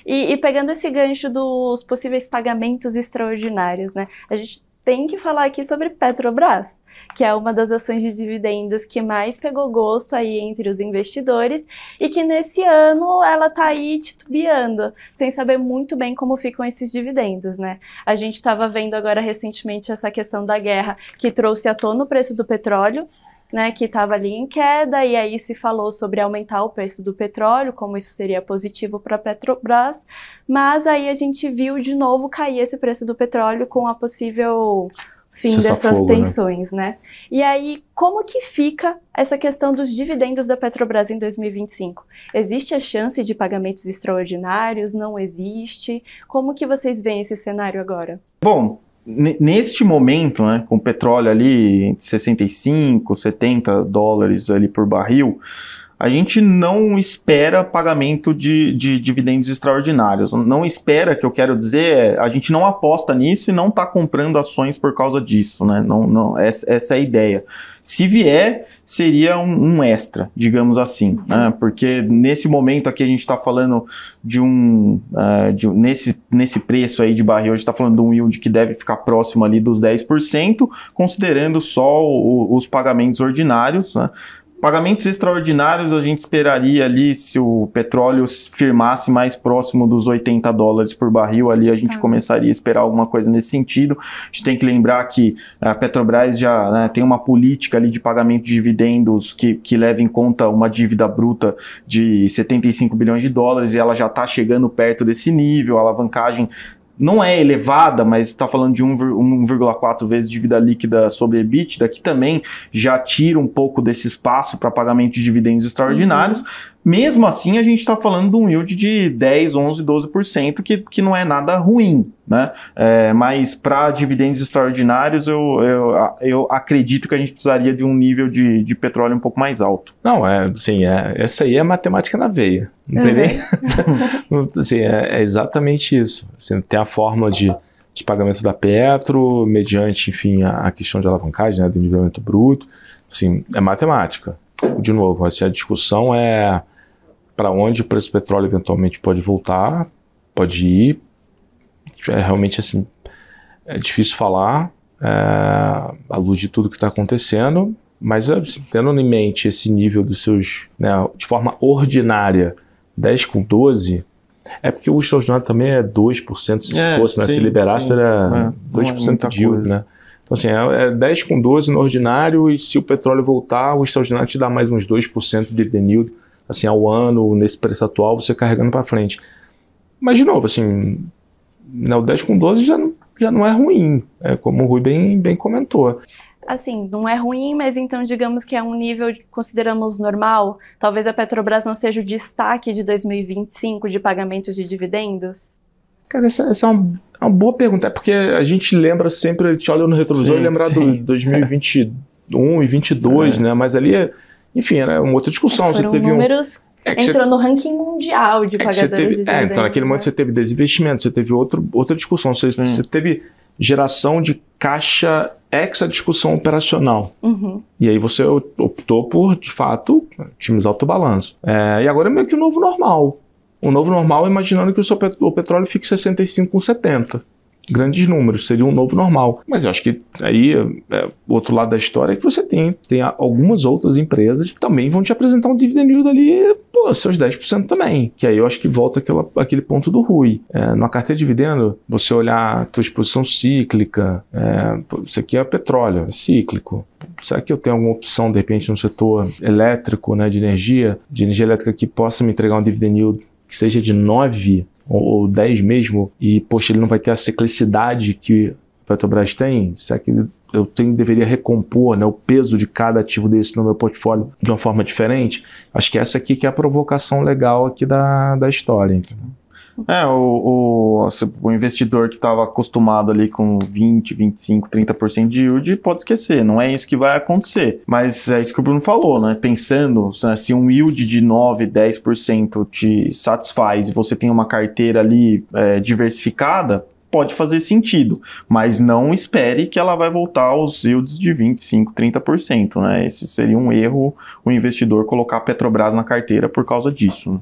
E pegando esse gancho dos possíveis pagamentos extraordinários, né? A gente tem que falar aqui sobre Petrobras, que é uma das ações de dividendos que mais pegou gosto aí entre os investidores e que nesse ano ela tá aí titubeando, sem saber muito bem como ficam esses dividendos, né? A gente estava vendo agora recentemente essa questão da guerra que trouxe à tona o preço do petróleo, né, que estava ali em queda, e aí se falou sobre aumentar o preço do petróleo, como isso seria positivo para a Petrobras, mas aí a gente viu de novo cair esse preço do petróleo com a possível fim dessas tensões, né? E aí, como que fica essa questão dos dividendos da Petrobras em 2025? Existe a chance de pagamentos extraordinários? Não existe? Como que vocês veem esse cenário agora? Bom, neste momento, né, com o petróleo ali entre 65, 70 dólares ali por barril, a gente não espera pagamento de dividendos extraordinários. Não espera, que eu quero dizer, a gente não aposta nisso e não está comprando ações por causa disso, né? Essa é a ideia. Se vier, seria um extra, digamos assim, né? Porque nesse momento aqui a gente está falando nesse preço aí de barril, a gente está falando de um yield que deve ficar próximo ali dos 10%, considerando só os pagamentos ordinários, né? Pagamentos extraordinários a gente esperaria ali, se o petróleo firmasse mais próximo dos 80 dólares por barril, ali a gente começaria a esperar alguma coisa nesse sentido. A gente tem que lembrar que a Petrobras já, né, tem uma política ali de pagamento de dividendos que leva em conta uma dívida bruta de 75 bilhões de dólares e ela já está chegando perto desse nível, a alavancagem não é elevada, mas está falando de 1,4 vezes dívida líquida sobre EBITDA, que também já tira um pouco desse espaço para pagamento de dividendos extraordinários. Mesmo assim, a gente está falando de um yield de 10, 11, 12%, que não é nada ruim, né? Mas para dividendos extraordinários, eu acredito que a gente precisaria de um nível de petróleo um pouco mais alto. Não, essa aí é matemática na veia, entendeu? Assim, é exatamente isso. Assim, tem a fórmula de pagamento da Petro, mediante, enfim, a questão de alavancagem, né, do endividamento bruto. Assim, é matemática. De novo, assim, a discussão é para onde o preço do petróleo eventualmente pode voltar, pode ir. Realmente, assim, é difícil falar à luz de tudo que está acontecendo, mas assim, tendo em mente esse nível dos seus, né, de forma ordinária, 10,12, é porque o extraordinário também é 2%, se fosse, né, se liberasse era 2% de yield, né? Então assim, é 10,12 no ordinário, e se o petróleo voltar, o extraordinário te dá mais uns 2% de dividend yield, assim, ao ano, nesse preço atual, você carregando para frente. Mas de novo, assim, né, o 10,12 já não é ruim, como o Rui bem comentou. Assim, não é ruim, mas então digamos que é um nível, consideramos normal? Talvez a Petrobras não seja o destaque de 2025 de pagamentos de dividendos? Cara, essa é uma boa pergunta, porque a gente lembra sempre, a gente olha no retrovisor e lembra de 2021 e 2022, né? Mas ali, enfim, era uma outra discussão. Foram números... Entrou no ranking mundial de pagadores de dividendos. Então, naquele momento você teve desinvestimento, você teve outra discussão. Você teve geração de caixa ex a discussão operacional. E aí você optou por, de fato, otimizar o teu balanço. E agora é meio que o novo normal. O novo normal, imaginando que o petróleo fique 65,70. Grandes números, seria um novo normal. Mas eu acho que aí, o outro lado da história é que você tem algumas outras empresas que também vão te apresentar um dividend yield ali, seus 10% também. Que aí eu acho que volta aquele ponto do Rui. Numa carteira de dividendo, você olhar a tua exposição cíclica, isso aqui é petróleo, é cíclico. Será que eu tenho alguma opção, de repente, no setor elétrico, né, de energia elétrica que possa me entregar um dividend yield que seja de 9 ou 10 mesmo, e, poxa, ele não vai ter a ciclicidade que a Petrobras tem? Será que eu deveria recompor, né, o peso de cada ativo desse no meu portfólio de uma forma diferente? Acho que essa aqui que é a provocação legal aqui da história. Entendeu? O investidor que estava acostumado ali com 20, 25, 30% de yield pode esquecer, não é isso que vai acontecer. Mas é isso que o Bruno falou, né? Pensando, né, se um yield de 9, 10% te satisfaz e você tem uma carteira ali diversificada, pode fazer sentido, mas não espere que ela vai voltar aos yields de 25, 30%, né? Esse seria um erro o investidor colocar a Petrobras na carteira por causa disso, né?